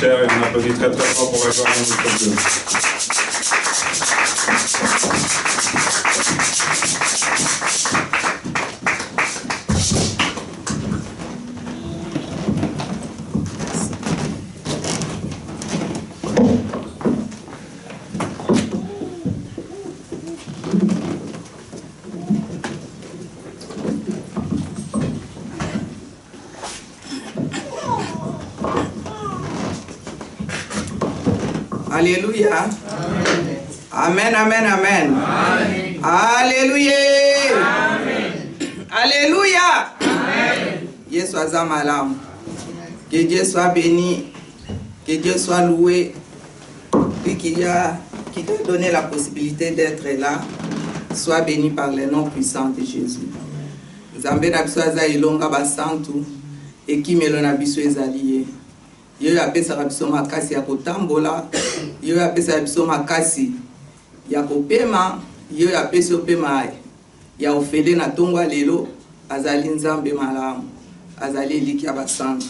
chair et on applaudit très très fort pour la gloire de notre Dieu. Alléluia. Amen, amen, amen. Amen. Alléluia. Amen. Alléluia. Amen. Dieu soit Zamalam. Que Dieu soit béni. Que Dieu soit loué. Lui qui t'a donné la possibilité d'être là, soit béni par le nom puissant de Jésus. Nzambe na biso aza ilonga basantu ekimelo na biso ezali ye apesaka biso makasi ya kotambola, ye apesaka biso makasi ya kopema, ye apesi opema ya ofele na tongwa lelo. Azali nzambe malamu, azali eliki ya basantu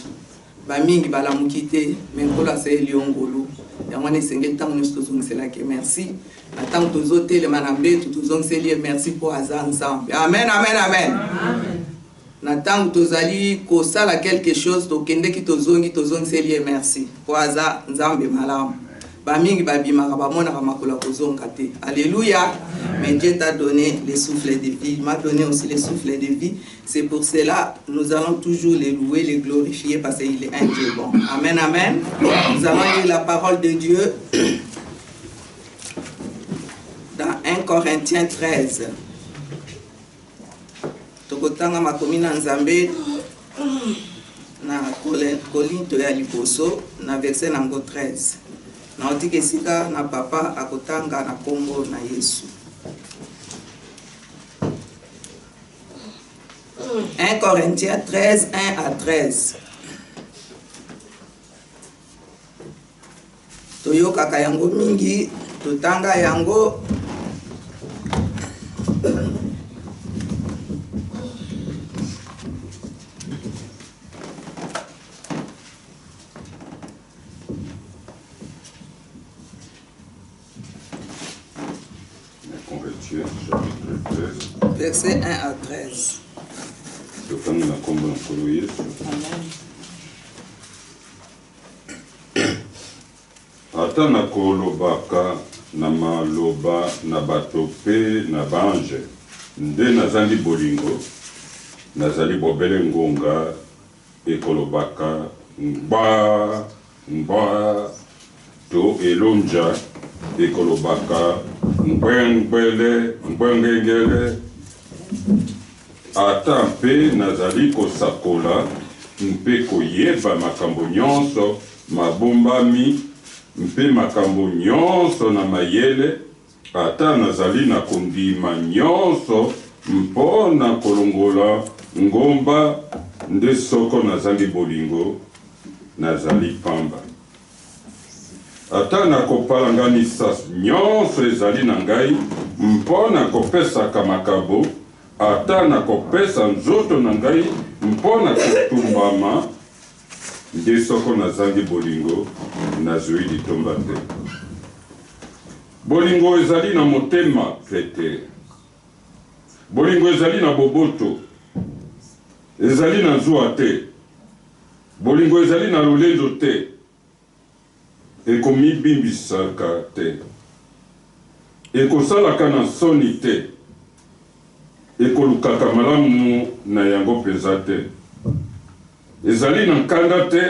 bamingi balamuki te menkolo asali liongolo yango wana esengeli ntango nyonso tozongiselaki merci na ntango tozotelema na mbetu tozongiseli merci mpo aza nzambe. Amen, amen, amen, amen. Na ntango tozali kosala quelque chose tokendeki tozongiseli merci mpo aza nzambe malamu. Bamingi babimaka bamonaka makolo kozonga te. Alléluia. Mais Dieu t'a donné le souffle de vie, il m'a donné aussi le souffle de vie. C'est pour cela nous allons toujours les louer, les glorifier parce qu'il est un Dieu bon. Amen, amen. Nous allons lire la parole de Dieu dans 1 Corinthiens 13. Tokotanga makomina nzambe na Korinto ya liboso na verset nango 13. Na otike sika na papa akotanga na kombo na Yesu. 1 Corinthiens 13, 1 à 13. Toyoka kayango mingi, totanga yango. Verset 1 à 13. Ata na kolobaka na maloba na bato pe na bange nde nazali bolingo nazali bobele ngonga ekolobaka ngba ngba to elonja ekolobaka ngbengbele ngwengengele ata mpe nazali kosakola mpe koyeba makambo nyonso mabombami mpe makambo nyonso na mayele ata nazali na kondima nyonso mpo na kolongola ngomba nde soko nazali bolingo nazali pamba ata na kopalanganisa nyonso ezali na ngai mpo na kopesaka makabo ata na kopesa nzoto na ngai mpo na kotumbama nde soko nazangi bolingo nazwi litomba te. Bolingo ezali na motema te. Bolingo ezali na boboto ezali na zuwa te. Bolingo ezali na lolendo te ekomibimbisaka te ekosalaka na soni te ekolukaka malamu na yango penza te ezali na nkanda te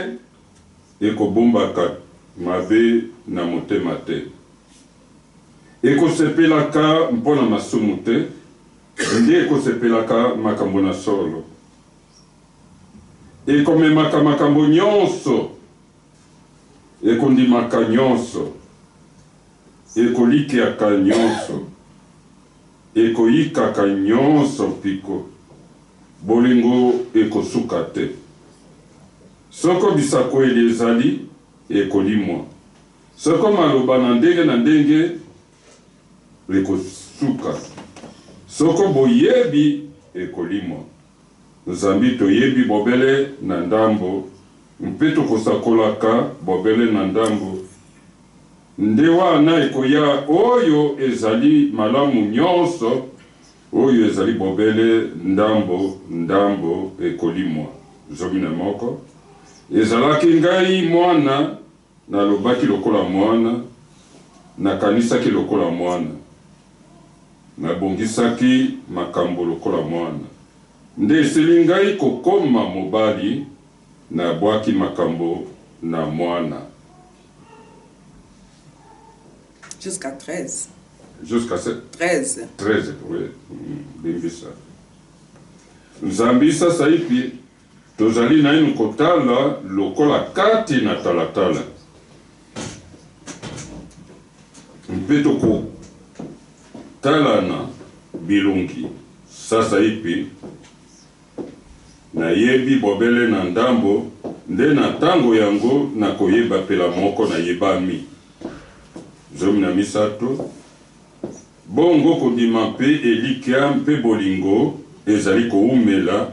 ekobombaka mabe na motema te ekosepelaka mpona masumu te nde ekosepelaka makambo na solo ekomemaka makambo nyonso ekondimaka nyonso ekolikiaka nyonso ekoyikaka nyonso mpiko bolingo ekosuka te soko bisakweli ezali ekolimwa soko maloba na ndenge ekosuka soko boyebi ekolimwa nzambi toyebi bobele na ndambo mpe tokosakolaka bobele na ndambo. Nde wana ekoya oyo ezali malamu nyonso, oyo ezali bobele ndambo ekolimwa. Zomi na moko. Ezalaki ngai mwana, nalobaki lokola mwana, nakanisaki lokola mwana, nabongisaki makambo lokola mwana. Nde esili ngai kokoma mobali, nabwaki makambo na mwana. Jusqu'à 13. Jusqu'à 13. 13, oui. Bimbisa. Nzambisa saipi, tozali na inu kotala lokola kati na talatala. Mpeto ko talana bilungi. Sasa ipi, na yebi bobele na ndambo, nde na tango yango na koyeba pela moko na yebami. Zomi na misato, bongo kodima mpe elikia mpe bolingo, ezali ko umela,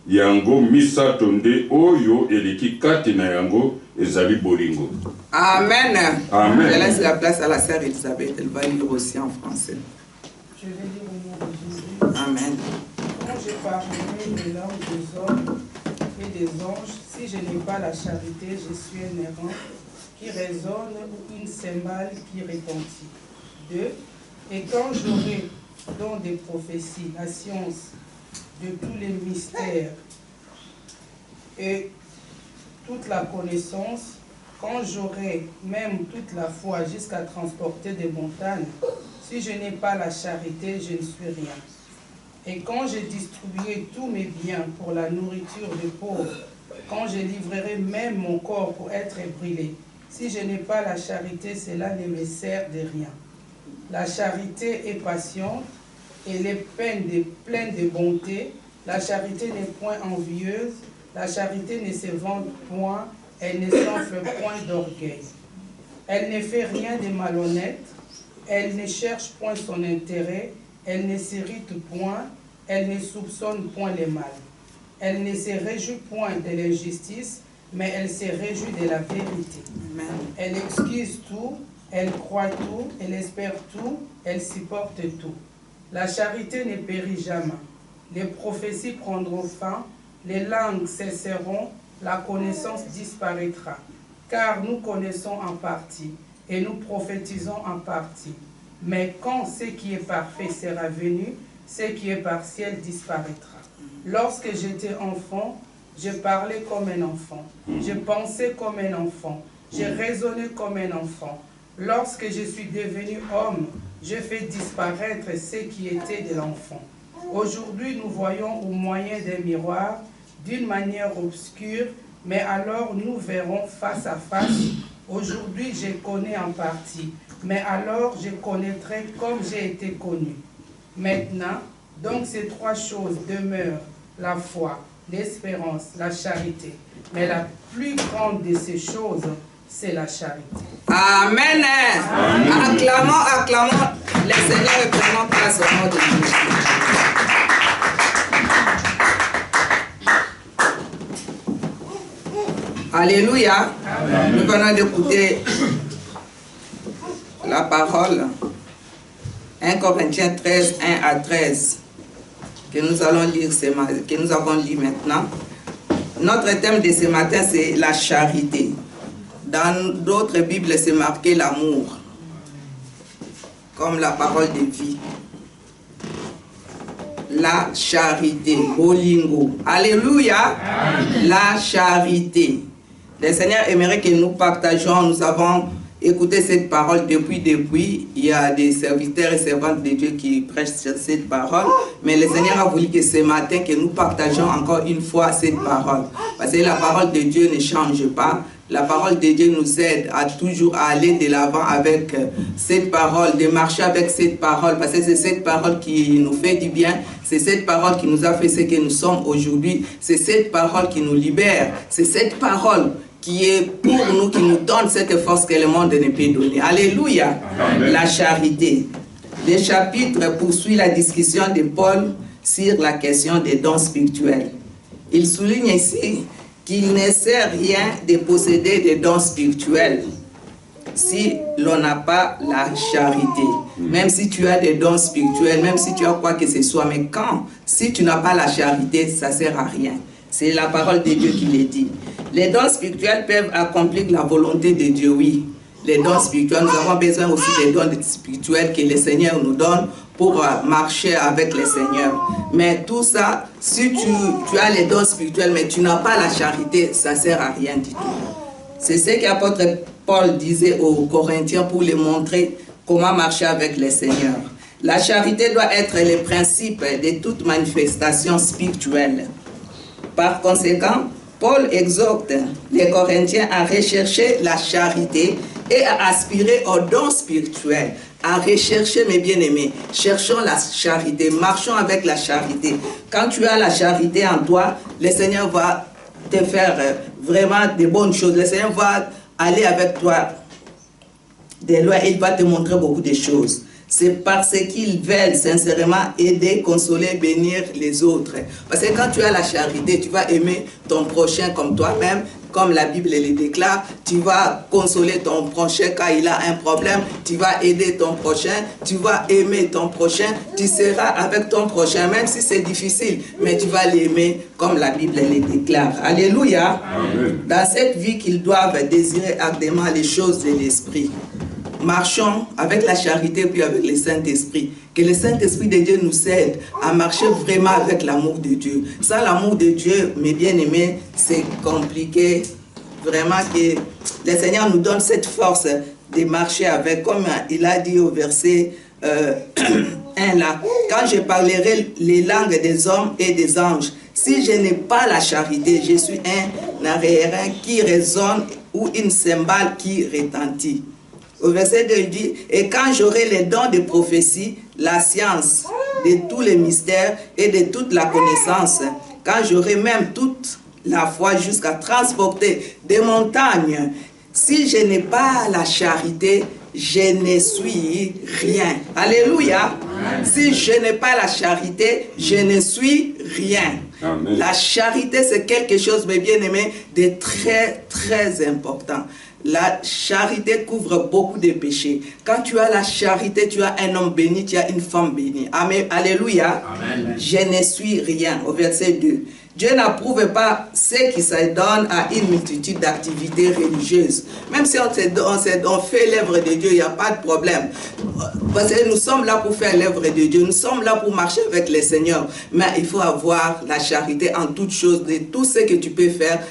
yango misato nde oyo eliki kati na yango ezali bolingo. Amen. Amen. Je laisse la place à la sœur Elisabeth, elle va lire aussi en français. Je vais lire au nom de Jésus. Amen. Quand je parlerai les langues des hommes et des anges, si je n'ai pas la charité, je suis un errant qui résonne ou une cymbale qui retentit. 2. Et quand j'aurai dans des prophéties la science de tous les mystères et toute la connaissance, quand j'aurai même toute la foi jusqu'à transporter des montagnes, si je n'ai pas la charité, je ne suis rien. Et quand je distribuerai tous mes biens pour la nourriture des pauvres, quand je livrerai même mon corps pour être brûlé, si je n'ai pas la charité, cela ne me sert de rien. La charité est patiente, elle est pleine de bonté. La charité n'est point envieuse, la charité ne se vante point, elle ne s'enfle point d'orgueil. Elle ne fait rien de malhonnête, elle ne cherche point son intérêt, elle ne s'irrite point, elle ne soupçonne point le mal. Elle ne se réjouit point de l'injustice, mais elle se réjouit de la vérité. Amen. Elle excuse tout, elle croit tout, elle espère tout, elle supporte tout. La charité ne périt jamais. Les prophéties prendront fin, les langues cesseront, la connaissance disparaîtra. Car nous connaissons en partie et nous prophétisons en partie. Mais quand ce qui est parfait sera venu, ce qui est partiel disparaîtra. Lorsque j'étais enfant, je parlais comme un enfant, je pensais comme un enfant, je raisonnais comme un enfant. Lorsque je suis devenu homme, je fais disparaître ce qui était de l'enfant. Aujourd'hui, nous voyons au moyen d'un miroir, d'une manière obscure, mais alors nous verrons face à face. Aujourd'hui, je connais en partie, mais alors je connaîtrai comme j'ai été connu. Maintenant, donc ces trois choses demeurent, la foi, l'espérance, la charité. Mais la plus grande de ces choses, c'est la charité. Amen. Acclamons les Seigneurs et prenons place au nom de Jésus. Alléluia. Amen. Nous venons d'écouter la parole. 1 Corinthiens 13, 1 à 13. Que nous allons lire que nous avons lu maintenant. Notre thème de ce matin, c'est la charité. Dans d'autres Bibles, c'est marqué l'amour, comme la parole de vie. La charité, bolingo. Alléluia. Amen. La charité. Le Seigneur aimerait que nous partageons, nous avons écouté cette parole depuis. Il y a des serviteurs et servantes de Dieu qui prêchent sur cette parole. Mais le Seigneur a voulu que ce matin, que nous partageons encore une fois cette parole. Parce que la parole de Dieu ne change pas. La parole de Dieu nous aide à toujours aller de l'avant avec cette parole, de marcher avec cette parole, parce que c'est cette parole qui nous fait du bien, c'est cette parole qui nous a fait ce que nous sommes aujourd'hui, c'est cette parole qui nous libère, c'est cette parole qui est pour nous, qui nous donne cette force que le monde ne peut donner. Alléluia. Amen. La charité. Le chapitre poursuit la discussion de Paul sur la question des dons spirituels. Il souligne ici qu'il ne sert rien de posséder des dons spirituels si l'on n'a pas la charité. Même si tu as des dons spirituels, même si tu as quoi que ce soit, mais si tu n'as pas la charité, ça ne sert à rien. C'est la parole de Dieu qui le dit. Les dons spirituels peuvent accomplir la volonté de Dieu, oui. Les dons spirituels, nous avons besoin aussi des dons spirituels que le Seigneur nous donne pour marcher avec le Seigneur. Mais tout ça, si tu as les dons spirituels, mais tu n'as pas la charité, ça ne sert à rien du tout. C'est ce qu'apôtre Paul disait aux Corinthiens pour les montrer comment marcher avec le Seigneur. La charité doit être le principe de toute manifestation spirituelle. Par conséquent, Paul exhorte les Corinthiens à rechercher la charité et à aspirer aux dons spirituels. À rechercher, mes bien-aimés, cherchons la charité, marchons avec la charité. Quand tu as la charité en toi, le Seigneur va te faire vraiment de bonnes choses. Le Seigneur va aller avec toi de loin et il va te montrer beaucoup de choses. C'est parce qu'ils veulent sincèrement aider, consoler, bénir les autres. Parce que quand tu as la charité, tu vas aimer ton prochain comme toi-même, comme la Bible le déclare. Tu vas consoler ton prochain quand il a un problème. Tu vas aider ton prochain. Tu vas aimer ton prochain. Tu seras avec ton prochain, même si c'est difficile. Mais tu vas l'aimer comme la Bible le déclare. Alléluia. Amen. Dans cette vie qu'ils doivent désirer ardemment les choses de l'esprit. Marchons avec la charité puis avec le Saint-Esprit. Que le Saint-Esprit de Dieu nous aide à marcher vraiment avec l'amour de Dieu. Sans l'amour de Dieu, mes bien-aimés, c'est compliqué. Vraiment que le Seigneur nous donne cette force de marcher avec, comme il a dit au verset 1 là. Quand je parlerai les langues des hommes et des anges, si je n'ai pas la charité, je suis un arérin qui résonne ou une cymbale qui retentit. Au verset 2, il dit, et quand j'aurai les dons de prophétie, la science de tous les mystères et de toute la connaissance, quand j'aurai même toute la foi jusqu'à transporter des montagnes, si je n'ai pas la charité, je ne suis rien. Alléluia. Amen. Si je n'ai pas la charité, je ne suis rien. Amen. La charité, c'est quelque chose, mes bien-aimés, de très, très important. La charité couvre beaucoup de péchés. Quand tu as la charité, tu as un homme béni, tu as une femme bénie. Amen. Alléluia. Amen. Je ne suis rien. Au verset 2. Dieu n'approuve pas ceux qui se donnent à une multitude d'activités religieuses. Même si on fait l'œuvre de Dieu, il n'y a pas de problème. Parce que nous sommes là pour faire l'œuvre de Dieu. Nous sommes là pour marcher avec le Seigneur. Mais il faut avoir la charité en toutes choses. De tout ce que tu peux faire,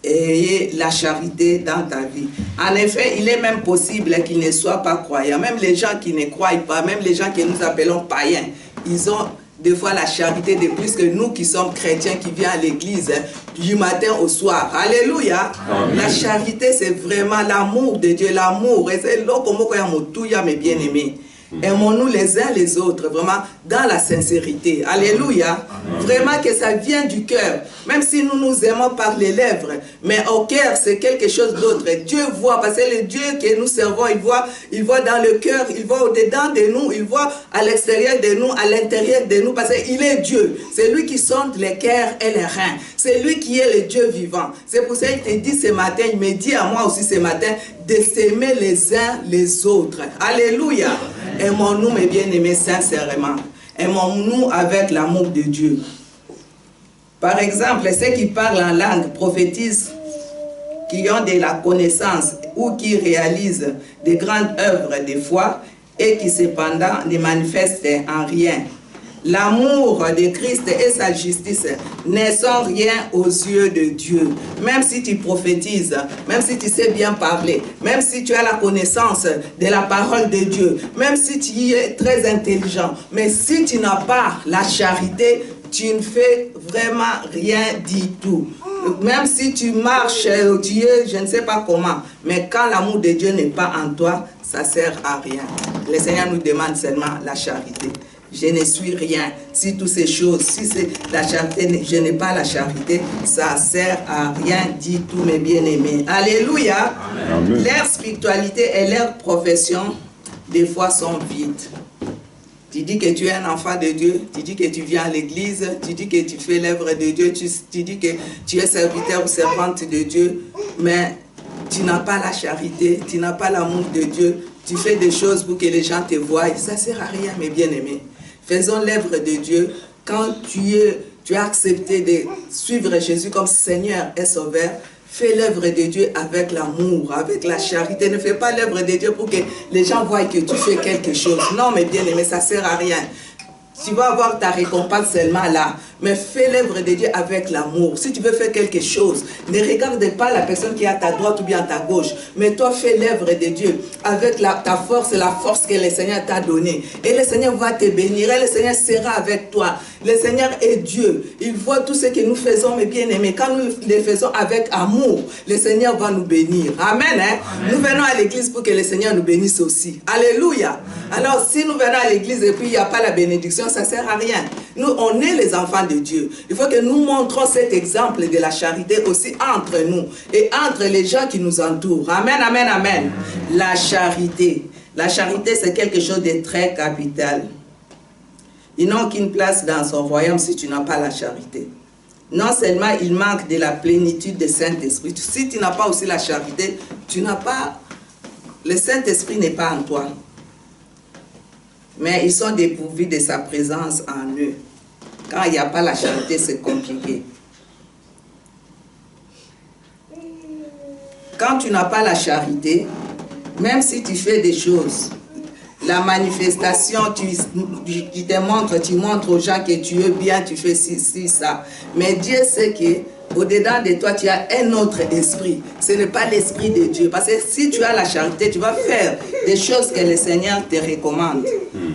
ayez la charité dans ta vie. En effet, il est même possible qu'ils ne soient pas croyants. Même les gens qui ne croient pas, même les gens que nous appelons païens, ils ont des fois la charité de plus que nous qui sommes chrétiens, qui viennent à l'église du matin au soir. Alléluia. Amen. La charité, c'est vraiment l'amour de Dieu, l'amour. Et c'est là que mes bien-aimés. Aimons-nous les uns les autres, vraiment, dans la sincérité. Alléluia. Amen. Vraiment que ça vient du cœur. Même si nous nous aimons par les lèvres, mais au cœur, c'est quelque chose d'autre. Dieu voit, parce que le Dieu que nous servons, il voit dans le cœur, il voit au-dedans de nous, il voit à l'extérieur de nous, à l'intérieur de nous, parce qu'il est Dieu. C'est lui qui sonde les cœurs et les reins. C'est lui qui est le Dieu vivant. C'est pour ça qu'il te dit ce matin, il me dit à moi aussi ce matin, de s'aimer les uns les autres. Alléluia. Aimons-nous, mes bien-aimés, sincèrement. Aimons-nous avec l'amour de Dieu. Par exemple, ceux qui parlent en langue prophétisent, qui ont de la connaissance ou qui réalisent de grandes œuvres de foi et qui cependant ne manifestent en rien. L'amour de Christ et sa justice ne sont rien aux yeux de Dieu. Même si tu prophétises, même si tu sais bien parler, même si tu as la connaissance de la parole de Dieu, même si tu es très intelligent, mais si tu n'as pas la charité, tu ne fais vraiment rien du tout. Même si tu marches, tu es, je ne sais pas comment, mais quand l'amour de Dieu n'est pas en toi, ça ne sert à rien. Le Seigneur nous demande seulement la charité. Je ne suis rien. Si toutes ces choses, si c'est la charité, je n'ai pas la charité, ça ne sert à rien du tout, mes bien-aimés. Alléluia. Amen. Leur spiritualité et leur profession, des fois, sont vides. Tu dis que tu es un enfant de Dieu, tu dis que tu viens à l'église, tu dis que tu fais l'œuvre de Dieu, tu dis que tu es serviteur ou servante de Dieu, mais tu n'as pas la charité, tu n'as pas l'amour de Dieu, tu fais des choses pour que les gens te voient, ça ne sert à rien, mes bien-aimés. Faisons l'œuvre de Dieu. Quand tu as accepté de suivre Jésus comme Seigneur et Sauveur, fais l'œuvre de Dieu avec l'amour, avec la charité. Ne fais pas l'œuvre de Dieu pour que les gens voient que tu fais quelque chose. Non, mes bien-aimés, ça ne sert à rien. Tu vas avoir ta récompense seulement là. Mais fais l'œuvre de Dieu avec l'amour. Si tu veux faire quelque chose, ne regarde pas la personne qui est à ta droite ou bien à ta gauche. Mais toi, fais l'œuvre de Dieu avec ta force et la force que le Seigneur t'a donnée. Et le Seigneur va te bénir. Et le Seigneur sera avec toi. Le Seigneur est Dieu. Il voit tout ce que nous faisons, mes bien-aimés. Quand nous les faisons avec amour, le Seigneur va nous bénir. Amen. Hein? Amen. Nous venons à l'église pour que le Seigneur nous bénisse aussi. Alléluia. Alors, si nous venons à l'église et puis il n'y a pas la bénédiction, ça ne sert à rien. Nous, on est les enfants de Dieu. Il faut que nous montrons cet exemple de la charité aussi entre nous et entre les gens qui nous entourent. Amen, amen, amen. La charité. La charité, c'est quelque chose de très capital. Ils n'ont qu'une place dans son royaume si tu n'as pas la charité. Non seulement il manque de la plénitude du Saint-Esprit. Si tu n'as pas aussi la charité, tu n'as pas... Le Saint-Esprit n'est pas en toi. Mais ils sont dépourvus de sa présence en eux. Quand il n'y a pas la charité, c'est compliqué. Quand tu n'as pas la charité, même si tu fais des choses, la manifestation, tu te montres, tu montres aux gens que tu es bien, tu fais ci, ça. Mais Dieu sait que au-dedans de toi, tu as un autre esprit. Ce n'est pas l'esprit de Dieu. Parce que si tu as la charité, tu vas faire des choses que le Seigneur te recommande.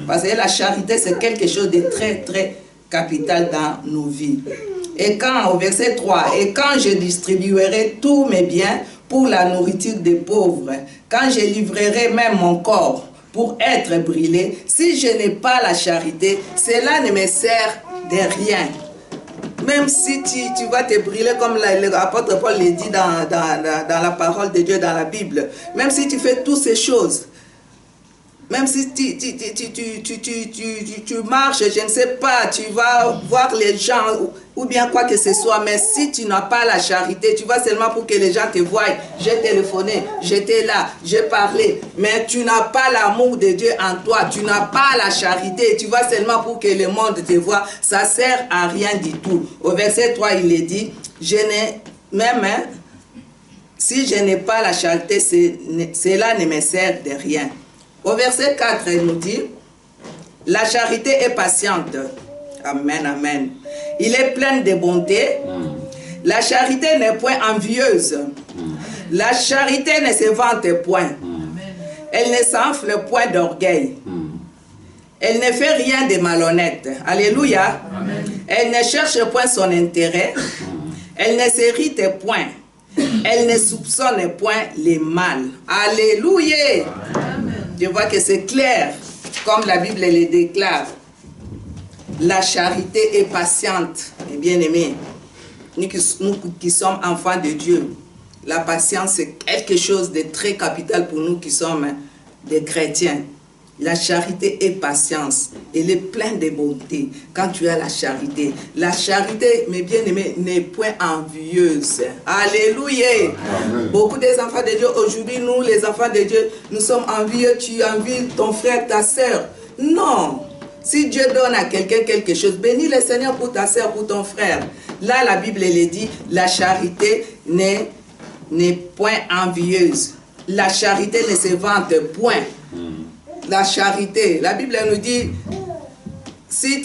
Parce que la charité, c'est quelque chose de très, très capital dans nos vies. Et quand, au verset 3, « Et quand je distribuerai tous mes biens pour la nourriture des pauvres, quand je livrerai même mon corps pour être brûlé, si je n'ai pas la charité, cela ne me sert de rien. » Même si tu vas te brûler, comme l'apôtre Paul le dit dans la parole de Dieu, dans la Bible, même si tu fais toutes ces choses, même si tu marches, je ne sais pas, tu vas voir les gens ou bien quoi que ce soit, mais si tu n'as pas la charité, tu vas seulement pour que les gens te voient. J'ai téléphoné, j'étais là, j'ai parlé, mais tu n'as pas l'amour de Dieu en toi, tu n'as pas la charité, tu vas seulement pour que le monde te voie, ça ne sert à rien du tout. Au verset 3, il est dit, je n'ai même, si je n'ai pas la charité, cela ne me sert de rien. Au verset 4, il nous dit, la charité est patiente. Amen, amen. Il est plein de bonté. La charité n'est point envieuse. La charité ne se vante point. Elle ne s'enfle point d'orgueil. Elle ne fait rien de malhonnête. Alléluia. Elle ne cherche point son intérêt. Elle ne s'irrite point. Elle ne soupçonne point les mal. Alléluia. Je vois que c'est clair, comme la Bible le déclare. La charité est patiente, mes bien-aimés. Nous qui sommes enfants de Dieu, la patience c'est quelque chose de très capital pour nous qui sommes des chrétiens. La charité est patience. Elle est pleine de bonté. Quand tu as la charité, mes bien-aimés, n'est point envieuse. Alléluia. Amen. Beaucoup des enfants de Dieu, aujourd'hui, nous, les enfants de Dieu, nous sommes envieux. Tu envies ton frère, ta soeur. Non. Si Dieu donne à quelqu'un quelque chose, bénis le Seigneur pour ta soeur, pour ton frère. Là, la Bible, elle dit, la charité n'est point envieuse. La charité ne se vante point. La charité, la Bible nous dit, si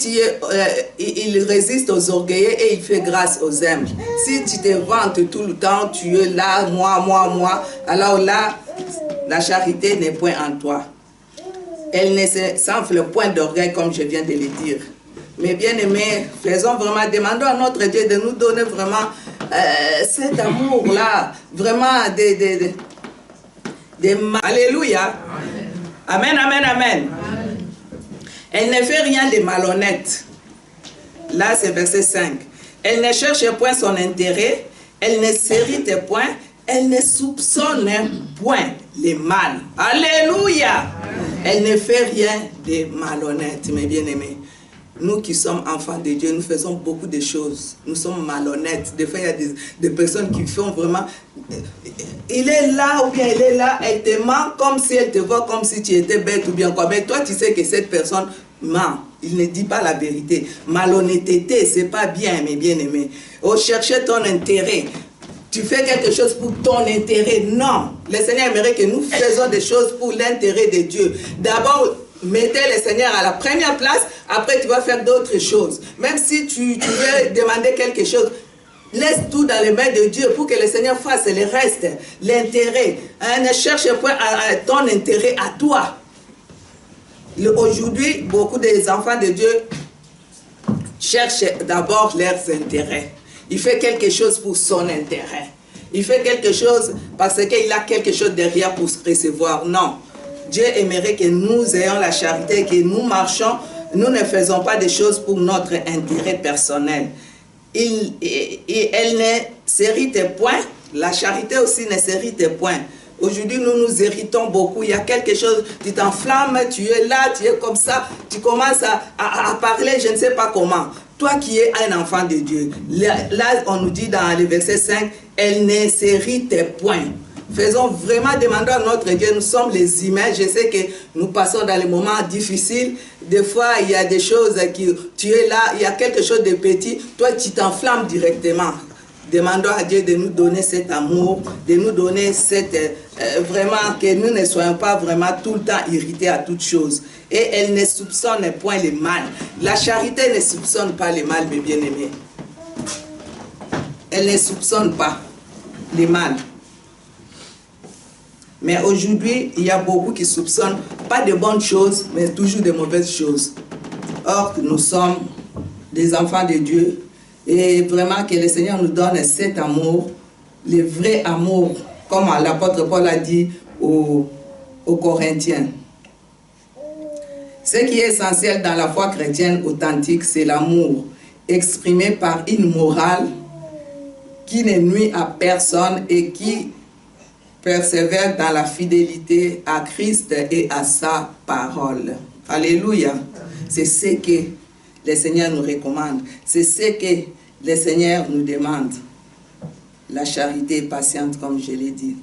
il résiste aux orgueilleux et il fait grâce aux humbles. Si tu te vantes tout le temps, tu es là, moi, alors là, la charité n'est point en toi. Elle ne s'enfle point d'orgueil comme je viens de le dire. Mais bien aimés, faisons vraiment, demandons à notre Dieu de nous donner vraiment cet amour-là, vraiment Alléluia. Amen, amen, amen. Elle ne fait rien de malhonnête. Là, c'est verset 5. Elle ne cherche point son intérêt. Elle ne s'irrite point. Elle ne soupçonne point les mal. Alléluia. Elle ne fait rien de malhonnête, mes bien-aimés. Nous qui sommes enfants de Dieu, nous faisons beaucoup de choses. Nous sommes malhonnêtes. Des fois, il y a des personnes qui font vraiment... Il est là ou bien elle est là, elle te ment comme si elle te voit comme si tu étais bête ou bien quoi. Mais toi, tu sais que cette personne ment. Il ne dit pas la vérité. Malhonnêteté, c'est pas bien, mes bien-aimés. Oh, chercher ton intérêt. Tu fais quelque chose pour ton intérêt. Non. Le Seigneur aimerait que nous faisions des choses pour l'intérêt de Dieu. D'abord, mettez le Seigneur à la première place, après tu vas faire d'autres choses. Même si tu veux demander quelque chose, laisse tout dans les mains de Dieu pour que le Seigneur fasse le reste, l'intérêt. Ne cherche point à ton intérêt à toi. Aujourd'hui, beaucoup des enfants de Dieu cherchent d'abord leurs intérêts. Il fait quelque chose pour son intérêt. Il fait quelque chose parce qu'il a quelque chose derrière pour se recevoir. Non. Dieu aimerait que nous ayons la charité, que nous marchons, nous ne faisons pas des choses pour notre intérêt personnel. Elle ne s'hérite point, la charité aussi ne s'hérite point. Aujourd'hui, nous nous héritons beaucoup. Il y a quelque chose, tu t'enflammes, tu es là, tu es comme ça, tu commences à parler, je ne sais pas comment. Toi qui es un enfant de Dieu, là on nous dit dans le verset 5, elle ne s'hérite point. Faisons vraiment, demandons à notre Dieu, nous sommes les humains, je sais que nous passons dans les moments difficiles, des fois il y a des choses qui, tu es là, il y a quelque chose de petit, toi tu t'enflammes directement. Demandons à Dieu de nous donner cet amour, de nous donner cette, vraiment que nous ne soyons pas vraiment tout le temps irrités à toutes choses. Et elle ne soupçonne point le mal. La charité ne soupçonne pas le mal, mes bien-aimés. Elle ne soupçonne pas le mal. Mais aujourd'hui, il y a beaucoup qui soupçonnent pas de bonnes choses, mais toujours de mauvaises choses. Or, nous sommes des enfants de Dieu. Et vraiment que le Seigneur nous donne cet amour, le vrai amour, comme l'apôtre Paul a dit aux Corinthiens. Ce qui est essentiel dans la foi chrétienne authentique, c'est l'amour, exprimé par une morale qui ne nuit à personne et qui persévère dans la fidélité à Christ et à sa parole. Alléluia. C'est ce que le Seigneur nous recommande. C'est ce que le Seigneur nous demande. La charité patiente, comme je l'ai dit.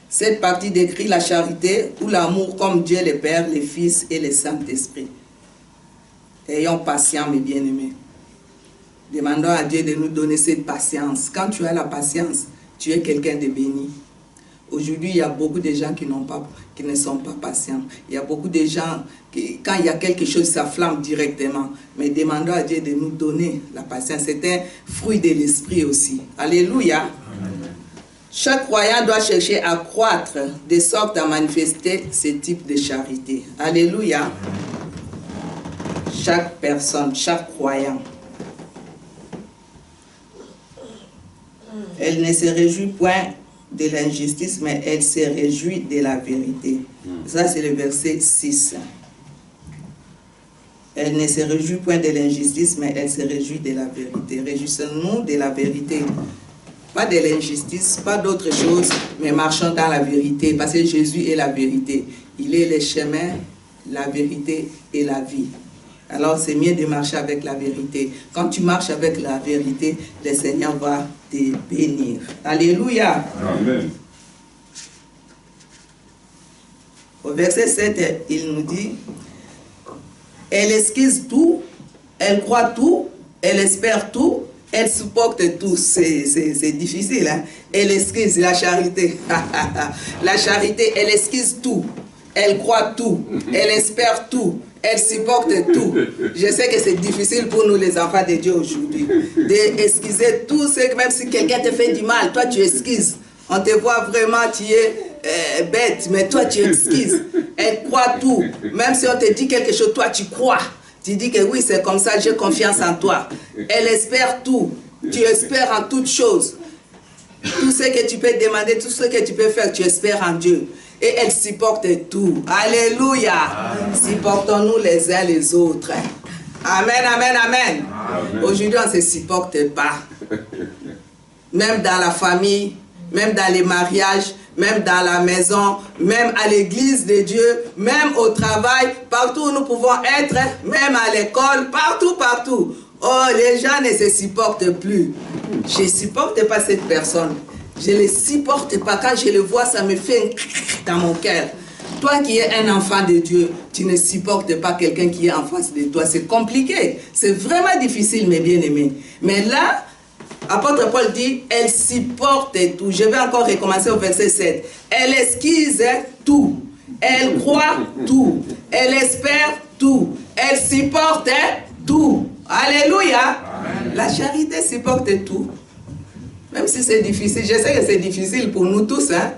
Cette partie décrit la charité ou l'amour comme Dieu le Père, le Fils et le Saint-Esprit. Ayons patience, mes bien-aimés. Demandons à Dieu de nous donner cette patience. Quand tu as la patience, tu es quelqu'un de béni. Aujourd'hui, il y a beaucoup de gens qui ne sont pas patients. Il y a beaucoup de gens qui, quand il y a quelque chose, ça flamme directement. Mais demandons à Dieu de nous donner la patience. C'est un fruit de l'esprit aussi. Alléluia. Amen. Chaque croyant doit chercher à croître de sorte à manifester ce type de charité. Alléluia. Chaque personne, chaque croyant. Elle ne se réjouit point de l'injustice, mais elle se réjouit de la vérité. Ça, c'est le verset 6. Elle ne se réjouit point de l'injustice, mais elle se réjouit de la vérité. Réjouissons-nous de la vérité. Pas de l'injustice, pas d'autre chose, mais marchons dans la vérité, parce que Jésus est la vérité. Il est le chemin, la vérité et la vie. Alors, c'est mieux de marcher avec la vérité. Quand tu marches avec la vérité, le Seigneur va te bénir. Alléluia. Amen. Au verset 7, il nous dit, elle esquisse tout, elle croit tout, elle espère tout, elle supporte tout. C'est difficile, hein? Elle esquisse la charité. La charité, elle esquisse tout. Elle croit tout, elle espère tout, elle supporte tout. Je sais que c'est difficile pour nous les enfants de Dieu aujourd'hui d'esquiser tout, même si quelqu'un te fait du mal, toi tu esquises. On te voit vraiment, tu es bête, mais toi tu esquises. Elle croit tout, même si on te dit quelque chose, toi tu crois. Tu dis que oui, c'est comme ça, j'ai confiance en toi. Elle espère tout, tu espères en toutes choses. Tout ce que tu peux demander, tout ce que tu peux faire, tu espères en Dieu. Et elle supporte tout. Alléluia. Supportons-nous les uns les autres. Amen, amen, amen. Aujourd'hui, on ne se supporte pas. Même dans la famille, même dans les mariages, même dans la maison, même à l'église de Dieu, même au travail, partout où nous pouvons être, même à l'école, partout, partout. Oh, les gens ne se supportent plus. Je ne supporte pas cette personne. Je ne les supporte pas. Quand je le vois, ça me fait un dans mon cœur. Toi qui es un enfant de Dieu, tu ne supportes pas quelqu'un qui est en face de toi. C'est compliqué. C'est vraiment difficile, mes bien-aimés. Mais là, apôtre Paul dit, elle supporte tout. Je vais encore recommencer au verset 7. Elle esquisse tout. Elle croit tout. Elle espère tout. Elle supporte tout. Alléluia. Amen. La charité supporte tout. Même si c'est difficile. Je sais que c'est difficile pour nous tous, hein,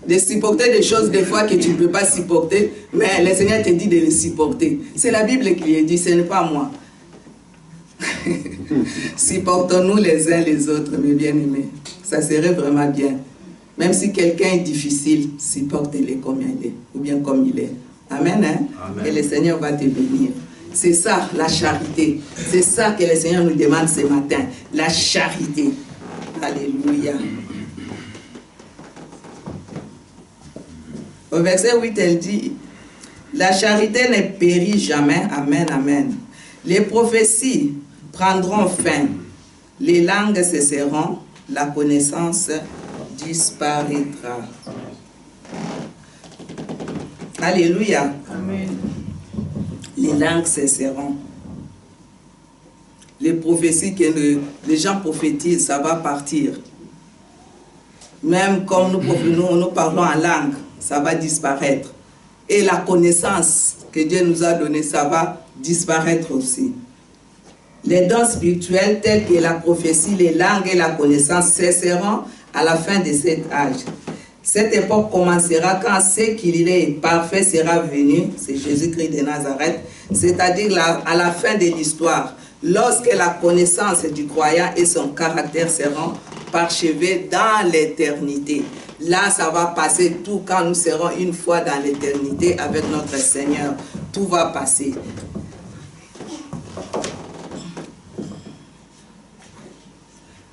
de supporter des choses des fois que tu ne peux pas supporter. Mais le Seigneur te dit de les supporter. C'est la Bible qui le dit, ce n'est pas moi. Supportons-nous les uns les autres, mes bien-aimés. Ça serait vraiment bien. Même si quelqu'un est difficile, supporte-le comme il est, ou bien comme il est. Amen, hein? Amen. Et le Seigneur va te bénir. C'est ça, la charité. C'est ça que le Seigneur nous demande ce matin. La charité. Alléluia. Au verset 8, elle dit, la charité ne périt jamais. Amen, amen. Les prophéties prendront fin. Les langues cesseront. La connaissance disparaîtra. Alléluia. Amen. Les langues cesseront. Les prophéties que les gens prophétisent, ça va partir. Même comme nous parlons en langue, ça va disparaître. Et la connaissance que Dieu nous a donnée, ça va disparaître aussi. Les dons spirituels tels que la prophétie, les langues et la connaissance cesseront à la fin de cet âge. Cette époque commencera quand ce qu'il est parfait sera venu, c'est Jésus-Christ de Nazareth, c'est-à-dire à la fin de l'histoire, lorsque la connaissance du croyant et son caractère seront parchevés dans l'éternité. Là, ça va passer tout quand nous serons une fois dans l'éternité avec notre Seigneur. Tout va passer.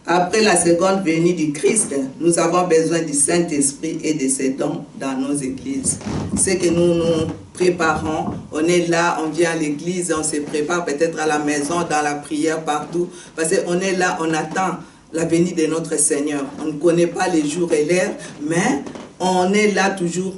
Après la seconde venue du Christ, nous avons besoin du Saint-Esprit et de ses dons dans nos églises. C'est que nous nous préparons, on est là, on vient à l'église, on se prépare peut-être à la maison, dans la prière, partout. Parce qu'on est là, on attend la venue de notre Seigneur. On ne connaît pas les jours et l'heure, mais on est là toujours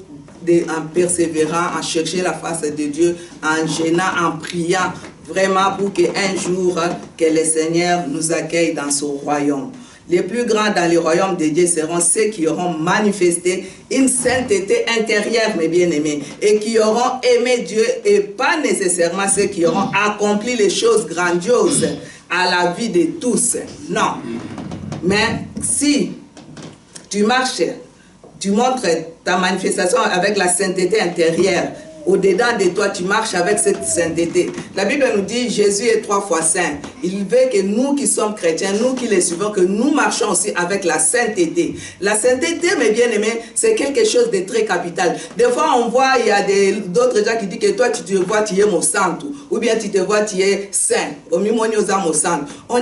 en persévérant, en cherchant la face de Dieu, en gênant, en priant, vraiment pour qu'un jour, que le Seigneur nous accueille dans son royaume. Les plus grands dans le royaume de Dieu seront ceux qui auront manifesté une sainteté intérieure, mes bien-aimés, et qui auront aimé Dieu, et pas nécessairement ceux qui auront accompli les choses grandioses à la vie de tous. Non. Mais si tu marches, tu montres ta manifestation avec la sainteté intérieure, au-dedans de toi, tu marches avec cette sainteté. La Bible nous dit, Jésus est 3 fois saint. Il veut que nous qui sommes chrétiens, nous qui les suivons, que nous marchons aussi avec la sainteté. La sainteté, mes bien-aimés, c'est quelque chose de très capital. Des fois, on voit, il y a d'autres gens qui disent que toi, tu te vois, tu es mon saint. Ou bien tu te vois, tu es saint. On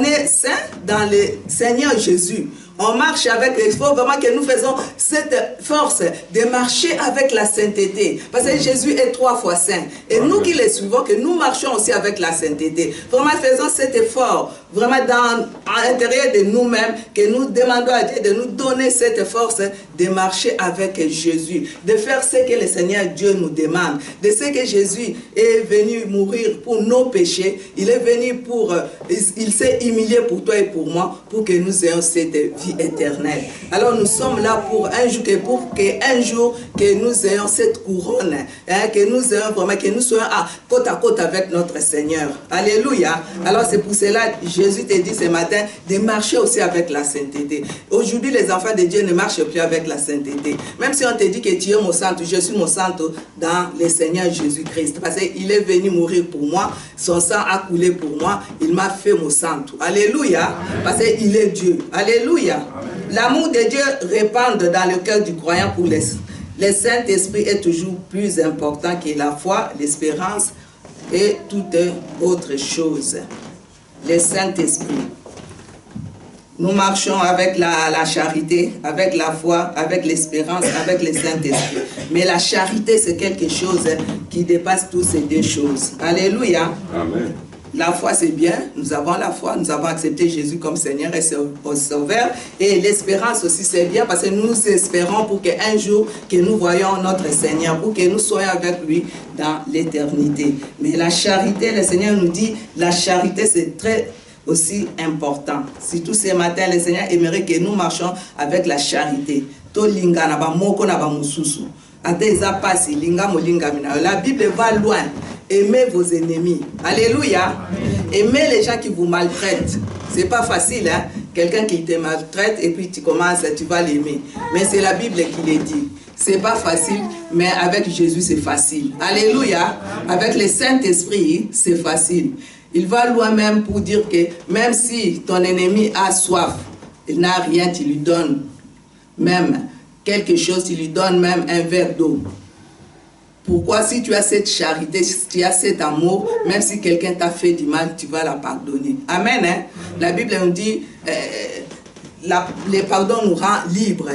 est saint dans le Seigneur Jésus. On marche avec, il faut vraiment que nous faisons cette force de marcher avec la sainteté. Parce que Jésus est 3 fois saint. Et nous qui les suivons, que nous marchons aussi avec la sainteté. Vraiment faisons cet effort, vraiment à l'intérieur de nous-mêmes, que nous demandons à Dieu de nous donner cette force de marcher avec Jésus. De faire ce que le Seigneur Dieu nous demande. De ce que Jésus est venu mourir pour nos péchés. Il est venu pour, il s'est humilié pour toi et pour moi, pour que nous ayons cette vie éternelle. Alors nous sommes là pour un jour, que nous ayons cette couronne, hein, que nous ayons vraiment, que nous soyons côte à côte avec notre Seigneur. Alléluia. Alors c'est pour cela que Jésus te dit ce matin de marcher aussi avec la sainteté. Aujourd'hui les enfants de Dieu ne marchent plus avec la sainteté. Même si on te dit que tu es mon saint, je suis mon saint dans le Seigneur Jésus-Christ. Parce qu'il est venu mourir pour moi, son sang a coulé pour moi, il m'a fait mon saint. Alléluia. Parce qu'il est Dieu. Alléluia. L'amour de Dieu répand dans le cœur du croyant pour le Saint-Esprit est toujours plus important que la foi, l'espérance et toute autre chose. Le Saint-Esprit. Nous marchons avec la charité, avec la foi, avec l'espérance, avec le Saint-Esprit. Mais la charité, c'est quelque chose qui dépasse toutes ces deux choses. Alléluia. Amen. La foi, c'est bien. Nous avons la foi. Nous avons accepté Jésus comme Seigneur et Sauveur. Et l'espérance aussi, c'est bien parce que nous espérons pour qu'un jour, que nous voyons notre Seigneur, pour que nous soyons avec lui dans l'éternité. Mais la charité, le Seigneur nous dit, la charité, c'est très aussi important. Surtout ce matin, le Seigneur aimerait que nous marchions avec la charité. La Bible va loin. Aimez vos ennemis. Alléluia. Aimez les gens qui vous maltraitent. C'est pas facile, hein? Quelqu'un qui te maltraite et puis tu commences, tu vas l'aimer. Mais c'est la Bible qui le dit. C'est pas facile, mais avec Jésus, c'est facile. Alléluia. Avec le Saint-Esprit, c'est facile. Il va loin même pour dire que même si ton ennemi a soif, il n'a rien, tu lui donnes même quelque chose, tu lui donnes même un verre d'eau. Pourquoi? Si tu as cette charité, si tu as cet amour, même si quelqu'un t'a fait du mal, tu vas la pardonner. Amen. Hein? La Bible nous dit, le pardon nous rend libres.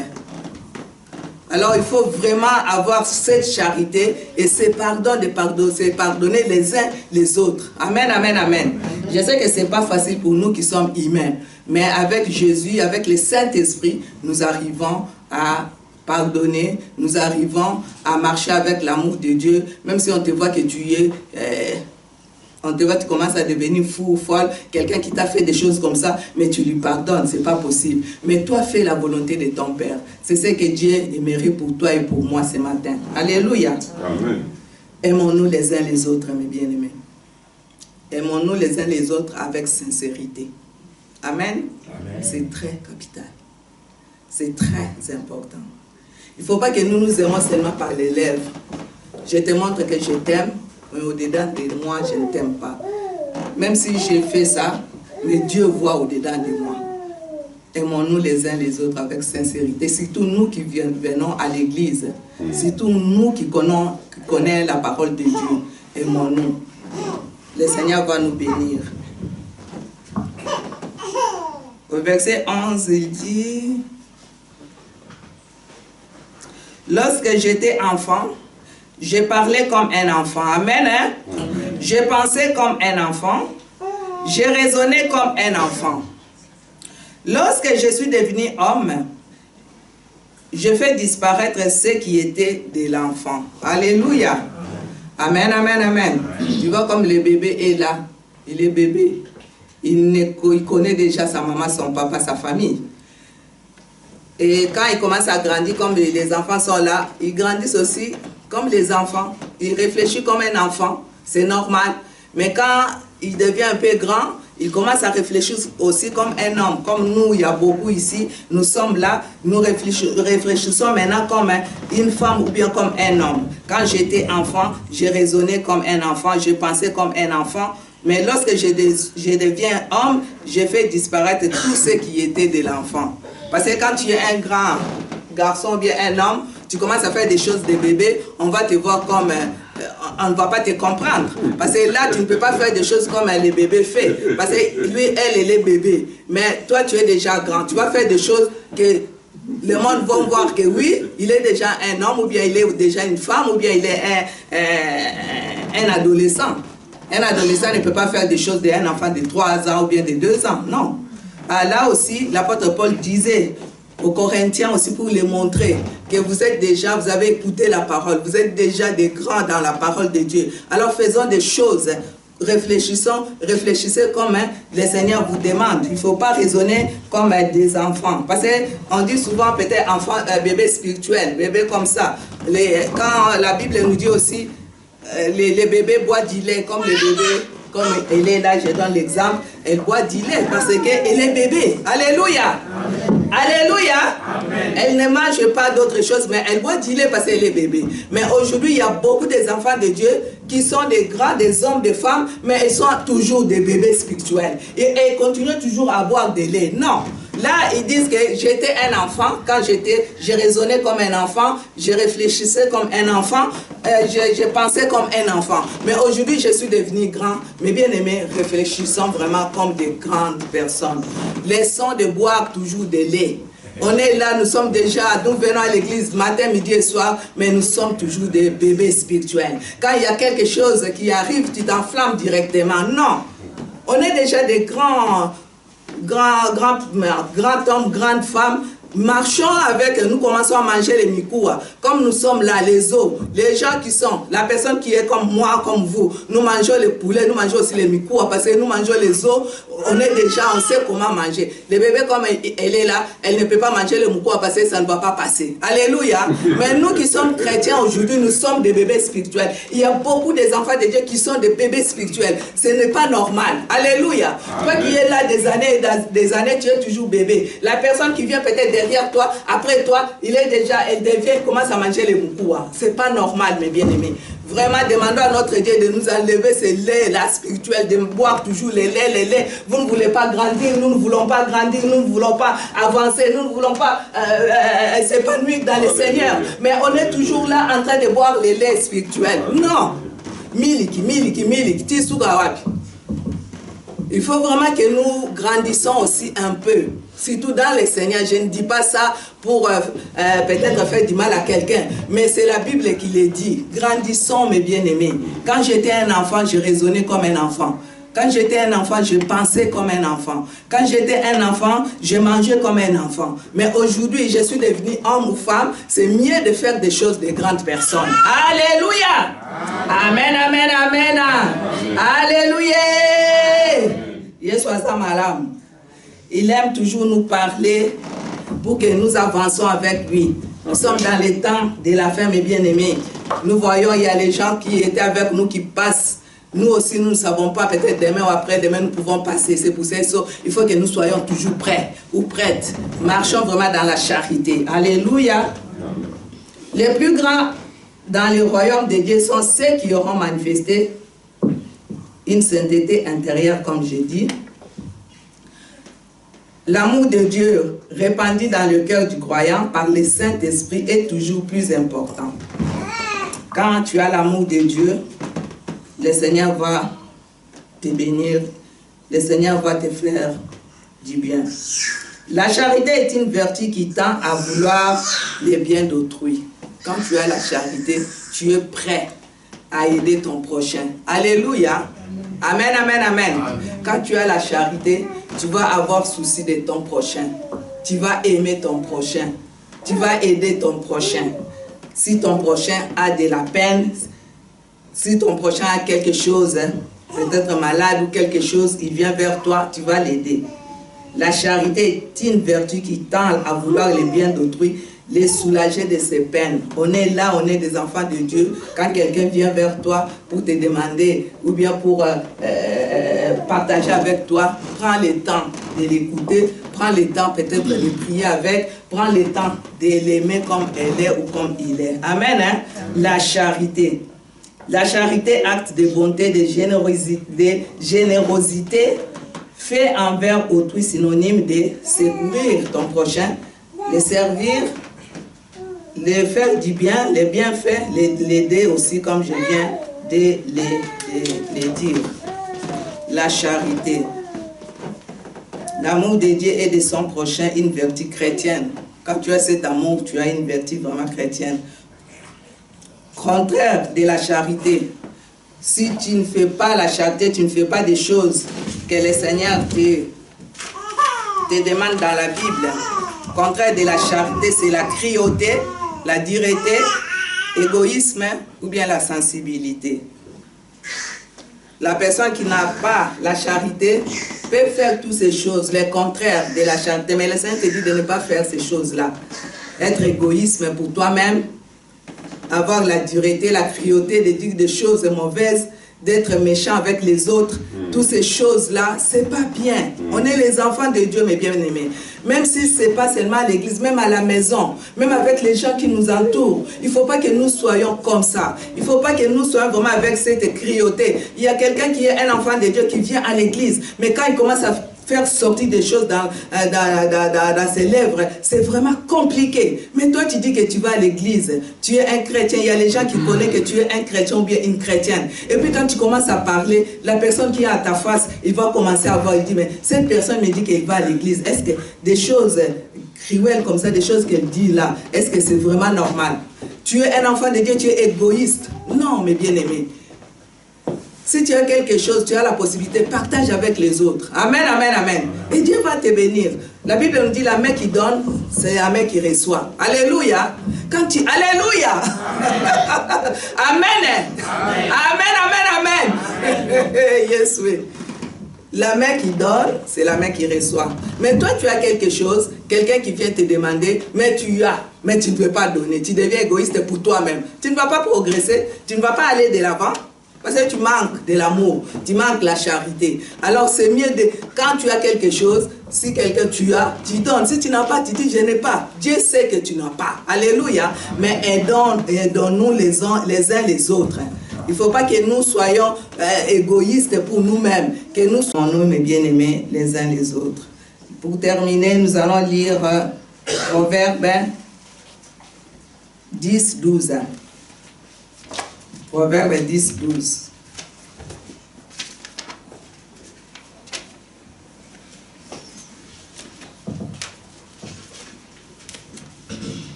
Alors il faut vraiment avoir cette charité et ce pardon de pardonner les uns les autres. Amen, amen, amen. Je sais que ce n'est pas facile pour nous qui sommes humains, mais avec Jésus, avec le Saint-Esprit, nous arrivons à pardonner, nous arrivons à marcher avec l'amour de Dieu, même si on te voit que tu es... on te voit, tu commences à devenir fou ou folle, quelqu'un qui t'a fait des choses comme ça, mais tu lui pardonnes, c'est pas possible. Mais toi, fais la volonté de ton Père. C'est ce que Dieu aimerait pour toi et pour moi ce matin. Alléluia. Amen. Aimons-nous les uns les autres, mes bien-aimés. Aimons-nous les uns les autres avec sincérité. Amen. Amen. C'est très capital. C'est très important. Il ne faut pas que nous nous aimons seulement par les lèvres. Je te montre que je t'aime, mais au-dedans de moi, je ne t'aime pas. Même si j'ai fait ça, mais Dieu voit au-dedans de moi. Aimons-nous les uns les autres avec sincérité. Surtout nous qui venons à l'église. Surtout nous qui connaissons la parole de Dieu. Aimons-nous. Le Seigneur va nous bénir. Au verset 11, il dit... Lorsque j'étais enfant, je parlais comme un enfant. Amen. Hein? Je pensais comme un enfant. Je raisonnais comme un enfant. Lorsque je suis devenu homme, je fais disparaître ce qui était de l'enfant. Alléluia. Amen, amen, amen. Tu vois comme le bébé est là. Il est bébé. Il connaît déjà sa maman, son papa, sa famille. Et quand il commence à grandir, comme les enfants sont là, ils grandissent aussi comme les enfants. Ils réfléchissent comme un enfant, c'est normal. Mais quand il devient un peu grand, il commence à réfléchir aussi comme un homme. Comme nous, il y a beaucoup ici, nous sommes là, nous réfléchissons maintenant comme une femme ou bien comme un homme. Quand j'étais enfant, je raisonnais comme un enfant, je pensais comme un enfant. Mais lorsque je deviens homme, je fais disparaître tout ce qui était de l'enfant. Parce que quand tu es un grand garçon ou bien un homme, tu commences à faire des choses de bébé, on va te voir comme... on ne va pas te comprendre. Parce que là, tu ne peux pas faire des choses comme les bébés font. Parce que lui, elle est bébé. Mais toi, tu es déjà grand. Tu vas faire des choses que le monde va voir que oui, il est déjà un homme, ou bien il est déjà une femme, ou bien il est un adolescent. Un adolescent ne peut pas faire des choses d'un enfant de 3 ans ou bien de 2 ans. Non. Là aussi, l'apôtre Paul disait aux Corinthiens aussi pour les montrer que vous êtes déjà, vous avez écouté la parole, vous êtes déjà des grands dans la parole de Dieu. Alors faisons des choses, réfléchissez comme le Seigneur vous demande. Il ne faut pas raisonner comme des enfants. Parce qu'on dit souvent peut-être enfant, bébé spirituel, bébé comme ça. Quand la Bible nous dit aussi, les bébés boivent du lait comme les bébés. Comme elle est là, je donne l'exemple, elle boit du lait parce qu'elle est bébé. Alléluia. Amen. Alléluia. Amen. Elle ne mange pas d'autre chose, mais elle boit du lait parce qu'elle est bébé. Mais aujourd'hui, il y a beaucoup des enfants de Dieu qui sont des grands, des hommes, des femmes, mais ils sont toujours des bébés spirituels. Et ils continuent toujours à boire du lait. Non. Là, ils disent que j'étais un enfant. Quand je raisonnais comme un enfant, je réfléchissais comme un enfant, je pensais comme un enfant. Mais aujourd'hui, je suis devenu grand. Mes bien-aimés, réfléchissons vraiment comme des grandes personnes. Laissons de boire toujours de lait. On est là, nous sommes déjà, nous venons à l'église matin, midi et soir, mais nous sommes toujours des bébés spirituels. Quand il y a quelque chose qui arrive, tu t'enflammes directement. Non, on est déjà des grands hommes, grandes femmes. Marchons avec, nous commençons à manger les mikoua. Comme nous sommes là, les os, les gens qui sont, la personne qui est comme moi, comme vous, nous mangeons les poulets, nous mangeons aussi les mikoua parce que nous mangeons les os, on est déjà, on sait comment manger. Les bébés, comme elle est là, elle ne peut pas manger le mikoua parce que ça ne va pas passer. Alléluia. Mais nous qui sommes chrétiens aujourd'hui, nous sommes des bébés spirituels. Il y a beaucoup des enfants de Dieu qui sont des bébés spirituels. Ce n'est pas normal. Alléluia. Toi qui es là des années, tu es toujours bébé. La personne qui vient peut-être derrière toi, après toi, elle commence à manger les moukoua. C'est pas normal, mes bien-aimés. Vraiment, demandons à notre Dieu de nous enlever ce lait-là spirituel, de boire toujours les laits. Vous ne voulez pas grandir, nous ne voulons pas grandir, nous ne voulons pas avancer, nous ne voulons pas s'épanouir dans le Seigneur. Mais on est toujours là en train de boire les laits spirituels. Non. Miliki, tisugawapi. Il faut vraiment que nous grandissons aussi un peu. Surtout dans le Seigneur, je ne dis pas ça pour peut-être faire du mal à quelqu'un, mais c'est la Bible qui le dit. Grandissons, mes bien-aimés. Quand j'étais un enfant, je raisonnais comme un enfant. Quand j'étais un enfant, je pensais comme un enfant. Quand j'étais un enfant, je mangeais comme un enfant. Mais aujourd'hui, je suis devenu homme ou femme. C'est mieux de faire des choses de grandes personnes. Alléluia! Amen, amen, amen. Alléluia! Yeshua Zamalam. Il aime toujours nous parler pour que nous avancions avec lui. Nous sommes dans les temps de la fin, mes bien-aimés. Nous voyons, il y a les gens qui étaient avec nous, qui passent. Nous aussi, nous ne savons pas, peut-être demain ou après-demain, nous pouvons passer. C'est pour ça qu'il faut que nous soyons toujours prêts ou prêtes. Marchons vraiment dans la charité. Alléluia. Les plus grands dans le royaume de Dieu sont ceux qui auront manifesté une sainteté intérieure, comme j'ai dit. L'amour de Dieu répandu dans le cœur du croyant par le Saint-Esprit est toujours plus important. Quand tu as l'amour de Dieu, le Seigneur va te bénir, le Seigneur va te faire du bien. La charité est une vertu qui tend à vouloir les biens d'autrui. Quand tu as la charité, tu es prêt à aider ton prochain. Alléluia. Amen, amen, amen. Quand tu as la charité, tu vas avoir souci de ton prochain. Tu vas aimer ton prochain. Tu vas aider ton prochain. Si ton prochain a de la peine, si ton prochain a quelque chose, peut-être malade ou quelque chose, il vient vers toi, tu vas l'aider. La charité est une vertu qui tend à vouloir les biens d'autrui, les soulager de ses peines. On est là, on est des enfants de Dieu. Quand quelqu'un vient vers toi pour te demander ou bien pour partager avec toi, prends le temps de l'écouter, prends le temps peut-être de prier avec, prends le temps de l'aimer comme elle est ou comme il est. Amen. Hein? La charité. La charité, acte de bonté, de générosité, fait envers autrui, synonyme de secourir ton prochain, le servir, le faire du bien, les bienfaits, l'aider aussi, comme je viens de les dire. La charité. L'amour de Dieu et de son prochain, une vertu chrétienne. Quand tu as cet amour, tu as une vertu vraiment chrétienne. Contraire de la charité. Si tu ne fais pas la charité, tu ne fais pas des choses que le Seigneur te demande dans la Bible. Contraire de la charité, c'est la cruauté, la dureté, l'égoïsme ou bien la sensibilité. La personne qui n'a pas la charité peut faire toutes ces choses, les contraires de la charité. Mais le Seigneur te dit de ne pas faire ces choses-là. Être égoïsme pour toi-même, avoir la dureté, la cruauté, de dire des choses mauvaises, d'être méchant avec les autres, toutes ces choses-là, c'est pas bien. On est les enfants de Dieu, mes bien-aimés. Même si c'est pas seulement à l'église, même à la maison, même avec les gens qui nous entourent, il faut pas que nous soyons comme ça. Il faut pas que nous soyons vraiment avec cette cruauté. Il y a quelqu'un qui est un enfant de Dieu qui vient à l'église, mais quand il commence à faire sortir des choses dans ses lèvres, c'est vraiment compliqué. Mais toi, tu dis que tu vas à l'église, tu es un chrétien. Il y a les gens qui connaissent que tu es un chrétien ou bien une chrétienne. Et puis quand tu commences à parler, la personne qui est à ta face, il va commencer à voir, il dit, mais cette personne me dit qu'elle va à l'église. Est-ce que des choses cruelles comme ça, des choses qu'elle dit là, est-ce que c'est vraiment normal? Tu es un enfant de Dieu, tu es égoïste. Non, mes bien-aimés. Si tu as quelque chose, tu as la possibilité, partage avec les autres. Amen, amen, amen. Et Dieu va te bénir. La Bible nous dit, la main qui donne, c'est la main qui reçoit. Alléluia. Quand tu... Alléluia. Amen. Amen, amen, amen. Yes, oui. La main qui donne, c'est la main qui reçoit. Mais toi, tu as quelque chose, quelqu'un qui vient te demander, mais tu as, mais tu ne veux pas donner. Tu deviens égoïste pour toi-même. Tu ne vas pas progresser, tu ne vas pas aller de l'avant. Parce que tu manques de l'amour, tu manques la charité. Alors c'est mieux de, quand tu as quelque chose, si quelqu'un tu as, tu donnes. Si tu n'as pas, tu dis je n'ai pas. Dieu sait que tu n'as pas. Alléluia. Mais aidons-nous les uns les autres. Il ne faut pas que nous soyons égoïstes pour nous-mêmes, que nous soyons mes bien-aimés les uns les autres. Pour terminer, nous allons lire Proverbe 10, 12. Proverbe 10, 12.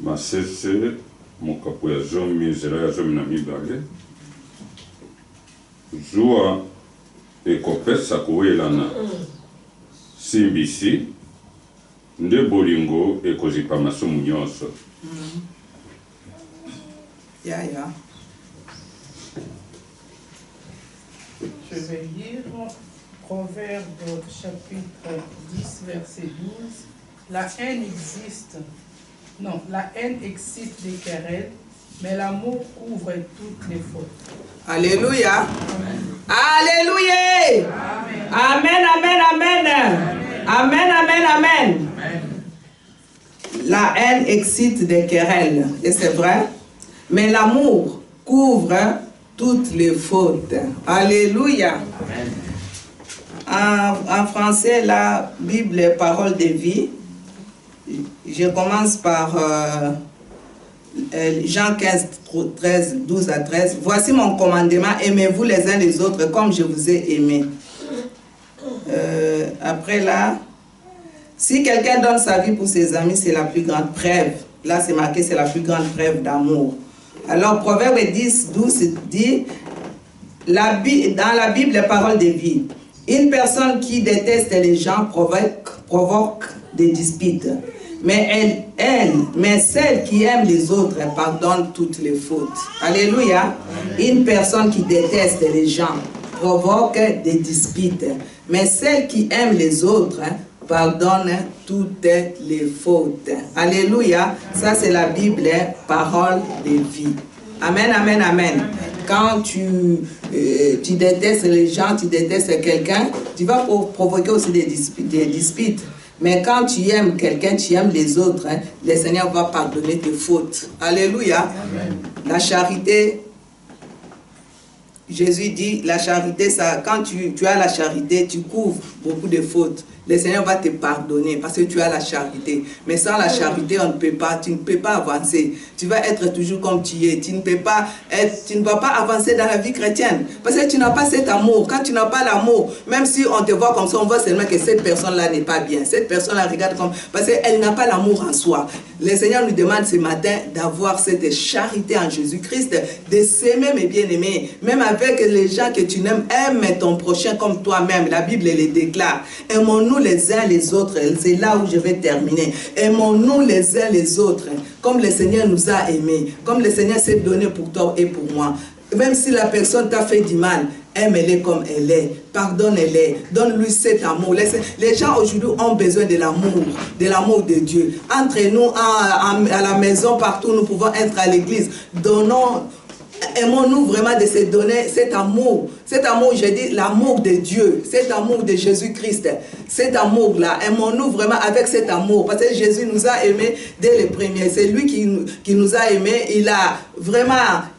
Masese mokapo ya zomi nzela ya zomi na mibale zuwa ekopesa kowelana simbisi nde bolingo ekozipa masumu nyonso. Yeah. Je vais lire Proverbe chapitre 10 verset 12. La haine existe. Non, la haine excite des querelles, mais l'amour couvre toutes les fautes. Alléluia. Alléluia. Amen, amen, amen. Amen, amen, amen. La haine excite des querelles, et c'est vrai, mais l'amour couvre toutes les fautes. Alléluia. En français, la Bible est parole de vie. Je commence par Jean 15, 13, 12 à 13. Voici mon commandement, aimez-vous les uns les autres comme je vous ai aimé. Après là, si quelqu'un donne sa vie pour ses amis, c'est la plus grande preuve. Là, c'est marqué, c'est la plus grande preuve d'amour. Alors, Proverbe 10, 12 dit, dans la Bible, les paroles de vie. Une personne qui déteste les gens provoque des disputes. Mais celle qui aime les autres pardonne toutes les fautes. Alléluia. Une personne qui déteste les gens provoque des disputes. Mais celle qui aime les autres pardonne toutes les fautes. Alléluia. Ça c'est la Bible, parole de vie. Amen, amen, amen. Quand tu détestes les gens, tu détestes quelqu'un, tu vas provoquer aussi des disputes. Mais quand tu aimes quelqu'un, tu aimes les autres, le Seigneur va pardonner tes fautes. Alléluia. Amen. La charité, Jésus dit, la charité, ça, quand tu as la charité, tu couvres beaucoup de fautes. Le Seigneur va te pardonner parce que tu as la charité. Mais sans la charité, tu ne peux pas avancer. Tu vas être toujours comme tu es. Tu ne vas pas avancer dans la vie chrétienne. Parce que tu n'as pas cet amour. Quand tu n'as pas l'amour, même si on te voit comme ça, on voit seulement que cette personne-là n'est pas bien. Cette personne-là regarde comme... Parce qu'elle n'a pas l'amour en soi. Le Seigneur nous demande ce matin d'avoir cette charité en Jésus-Christ, de s'aimer, mes bien-aimés. Même avec les gens que tu n'aimes, aime ton prochain comme toi-même. La Bible les déclare. Aimons-nous les uns les autres. C'est là où je vais terminer. Aimons-nous les uns les autres. Comme le Seigneur nous a aimés. Comme le Seigneur s'est donné pour toi et pour moi. Même si la personne t'a fait du mal, aime-les comme elle est, pardonne-les, donne-lui cet amour. Les gens aujourd'hui ont besoin de l'amour de Dieu. Entre nous, à la maison, partout, nous pouvons être à l'église. Aimons-nous vraiment de se donner cet amour, je dis l'amour de Dieu, cet amour de Jésus-Christ, cet amour-là, aimons-nous vraiment avec cet amour, parce que Jésus nous a aimés dès le premier, c'est lui qui nous a aimés,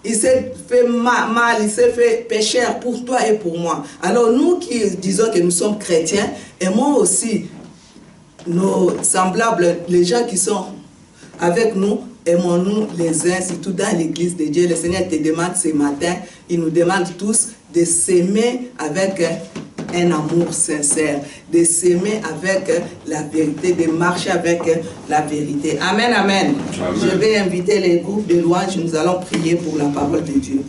il s'est fait mal, il s'est fait pécheur pour toi et pour moi. Alors nous qui disons que nous sommes chrétiens, aimons aussi nos semblables, les gens qui sont avec nous. Aimons-nous les uns, surtout dans l'église de Dieu. Le Seigneur te demande ce matin, il nous demande tous de s'aimer avec un amour sincère, de s'aimer avec la vérité, de marcher avec la vérité. Amen, amen. Amen. Je vais inviter les groupes de louanges, nous allons prier pour la parole de Dieu.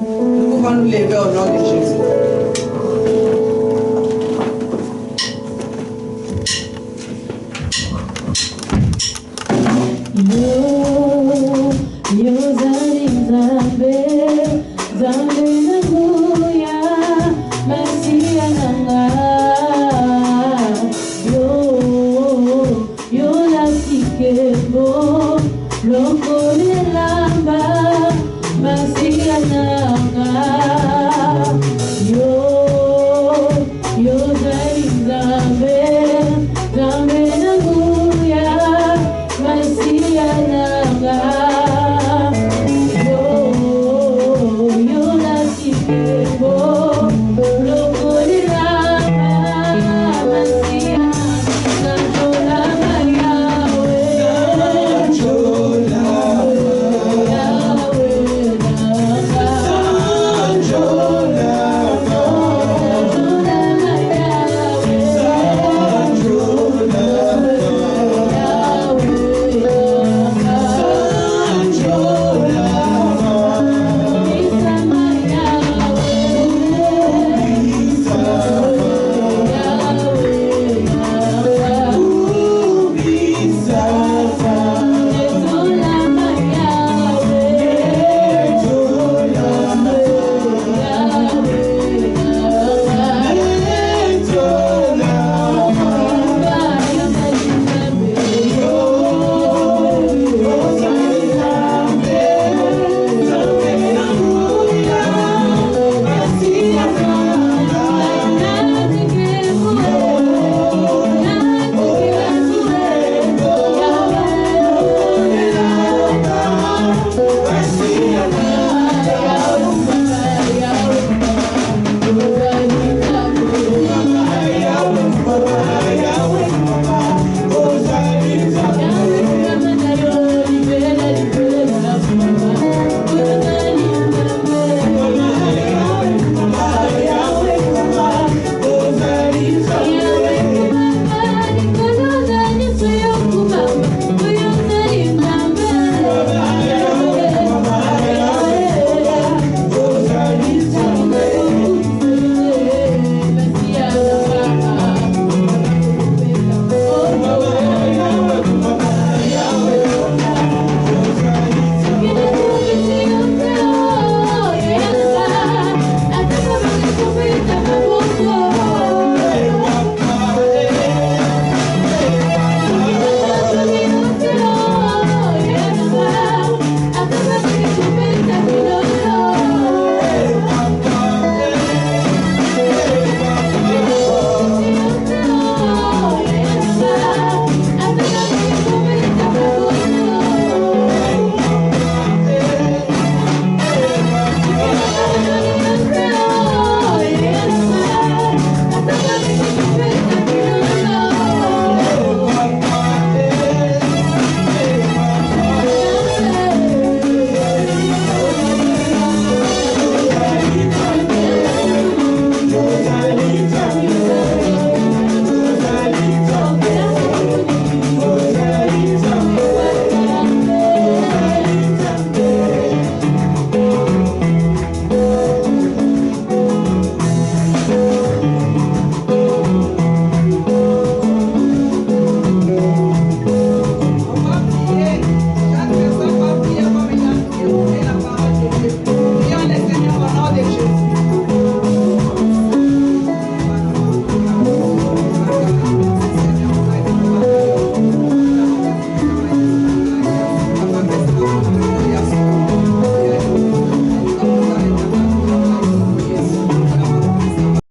Nous pouvons nous lever au nom de Jésus.